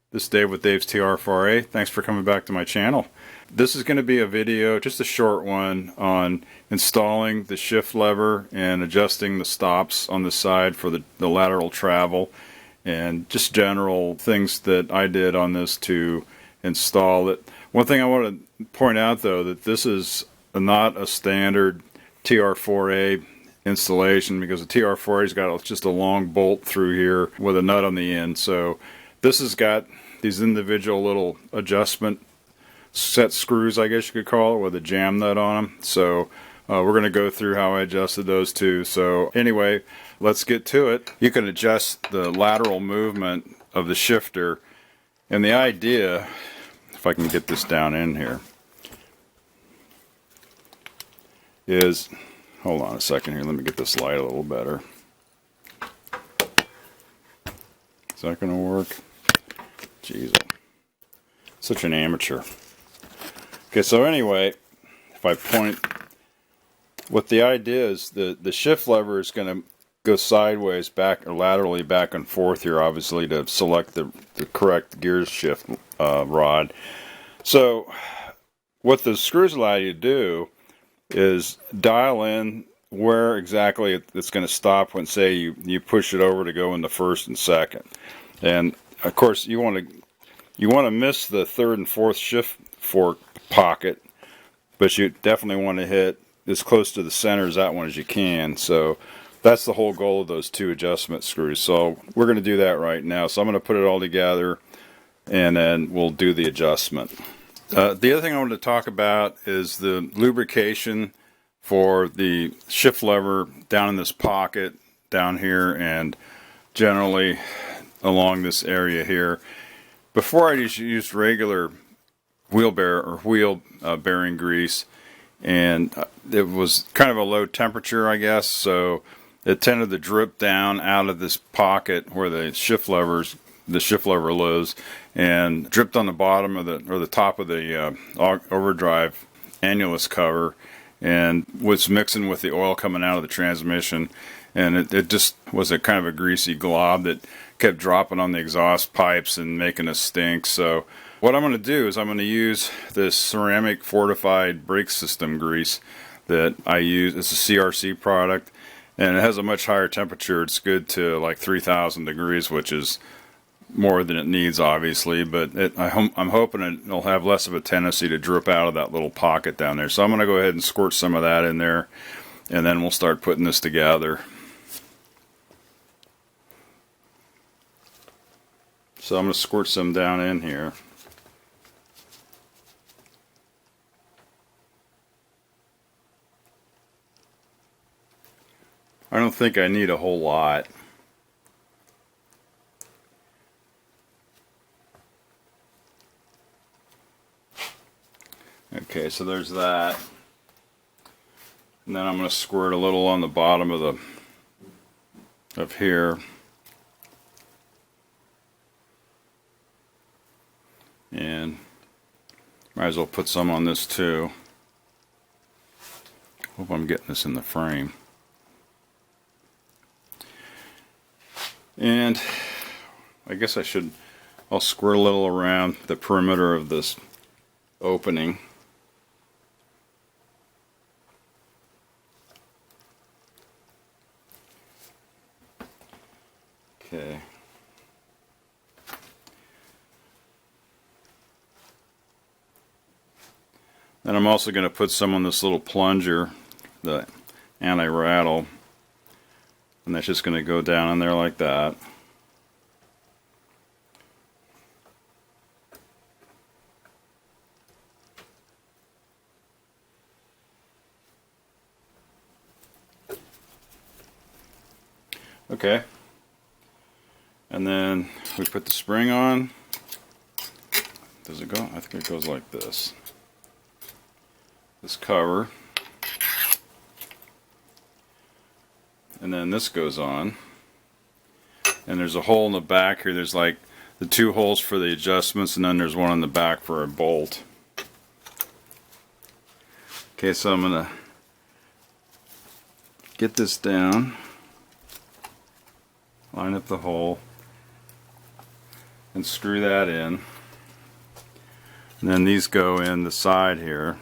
This is Dave with DavesTR4. Thanks for coming back to my channel. This is going to be a video, just a short one, on installing the shift lever and adjusting the stops on the side for the lateral travel, and just general things that I did on this to install it. One thing I want to point out though, that this is not a standard TR4A installation, because the TR4A's got just a long bolt through here with a nut on the end. So this has got these individual little adjustment set screws, I guess you could call it, with a jam nut on them. So we're going to go through how I adjusted those two. So anyway, let's get to it. You can adjust the lateral movement of the shifter, and the idea, if I can get this down in here, is, hold on a second here, let me get this light a little better. Is that going to work? Jeez, such an amateur. Okay, so anyway, if I point, what the idea is, the shift lever is going to go sideways, back, or laterally back and forth here, obviously, to select the correct gear shift rod. So what the screws allow you to do is dial in where exactly it's going to stop when, say, you push it over to go into first and second. And of course, you want to miss the third and fourth shift fork pocket, but you definitely want to hit as close to the center as that one as you can. So that's the whole goal of those two adjustment screws. So we're going to do that right now. So I'm going to put it all together, and then we'll do the adjustment. The other thing I wanted to talk about is the lubrication for the shift lever down in this pocket down here, and generally along this area here. Before, I used regular wheel bearing grease, and it was kind of a low temperature, I guess, so it tended to drip down out of this pocket where the shift lever lives, and dripped on the bottom of the top of the overdrive annulus cover, and was mixing with the oil coming out of the transmission, and it just was a kind of a greasy glob that kept dropping on the exhaust pipes and making a stink. So what I'm going to do is I'm going to use this ceramic fortified brake system grease that I use. It's a CRC product, and it has a much higher temperature. It's good to like 3,000 degrees, which is more than it needs, obviously, but I'm hoping it'll have less of a tendency to drip out of that little pocket down there. So I'm going to go ahead and squirt some of that in there, and then we'll start putting this together. So I'm going to squirt some down in here. I don't think I need a whole lot. Okay, so there's that. And then I'm going to squirt a little on the bottom of here. And might as well put some on this too. Hope I'm getting this in the frame. And I guess I'll squirt a little around the perimeter of this opening. Okay. Then I'm also going to put some on this little plunger, the anti-rattle, and that's just going to go down in there like that. Okay. And then we put the spring on. Does it go? I think it goes like this. This cover, and then this goes on, and there's a hole in the back here. There's like the two holes for the adjustments, and then there's one in the back for a bolt. Okay, so I'm gonna get this down, line up the hole, and screw that in. And then these go in the side here.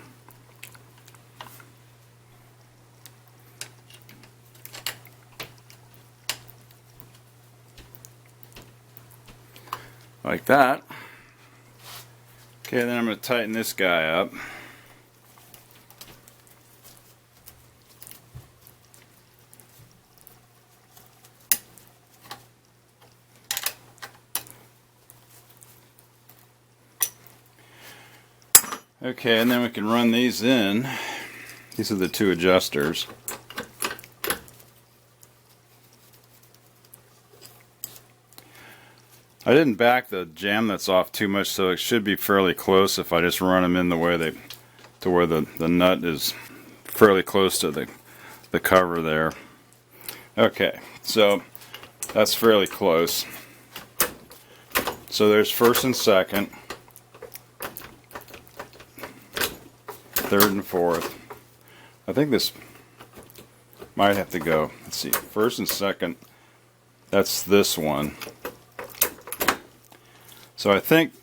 Like that. Okay, then I'm going to tighten this guy up. Okay, and then we can run these in. These are the two adjusters. I didn't back the jam nuts off too much, so it should be fairly close if I just run them in the way to where the nut is fairly close to the cover there. Okay, so that's fairly close. So there's first and second, third and fourth. I think this might have to go. Let's see, first and second. That's this one. So I think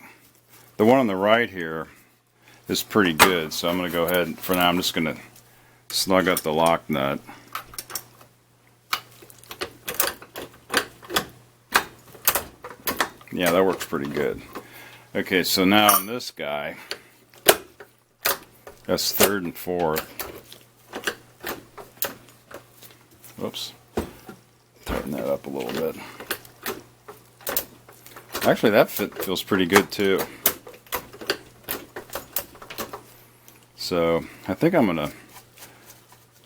the one on the right here is pretty good, so I'm going to go ahead, for now I'm just going to snug up the lock nut. Yeah, that works pretty good. Okay, so now on this guy, that's third and fourth. Whoops. Tighten that up a little bit. Actually, that fit feels pretty good too. So I think I'm gonna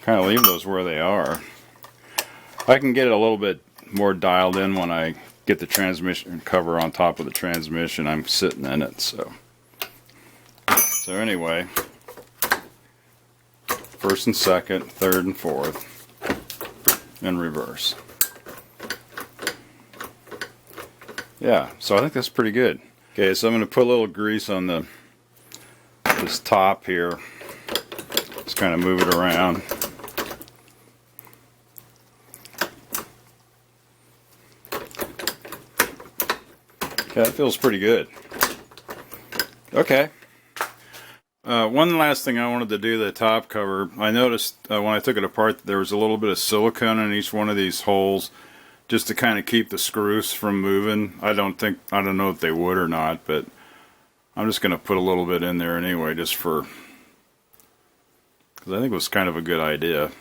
kind of leave those where they are. I can get it a little bit more dialed in when I get the transmission cover on top of the transmission. I'm sitting in it, so anyway, first and second, third and fourth, in reverse. Yeah, so I think that's pretty good. Okay, so I'm going to put a little grease on this top here. Just kind of move it around. Okay, that feels pretty good. Okay. One last thing I wanted to do, the top cover. I noticed when I took it apart there was a little bit of silicone in each one of these holes, just to kind of keep the screws from moving. I don't know if they would or not, but I'm just going to put a little bit in there anyway, just because I think it was kind of a good idea.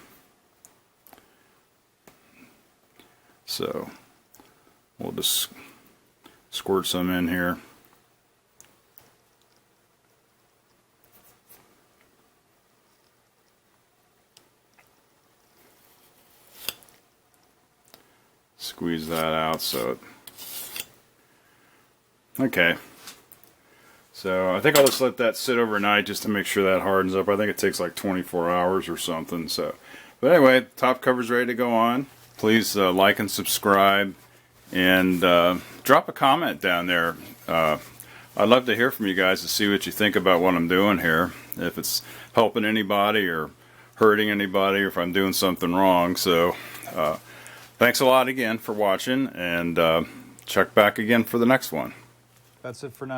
So we'll just squirt some in here. Squeeze that out okay. So I think I'll just let that sit overnight just to make sure that hardens up. I think it takes like 24 hours or something. But anyway, top cover's ready to go on. Please like and subscribe, and drop a comment down there. I'd love to hear from you guys to see what you think about what I'm doing here. If it's helping anybody or hurting anybody, or if I'm doing something wrong. So thanks a lot again for watching, and check back again for the next one. That's it for now.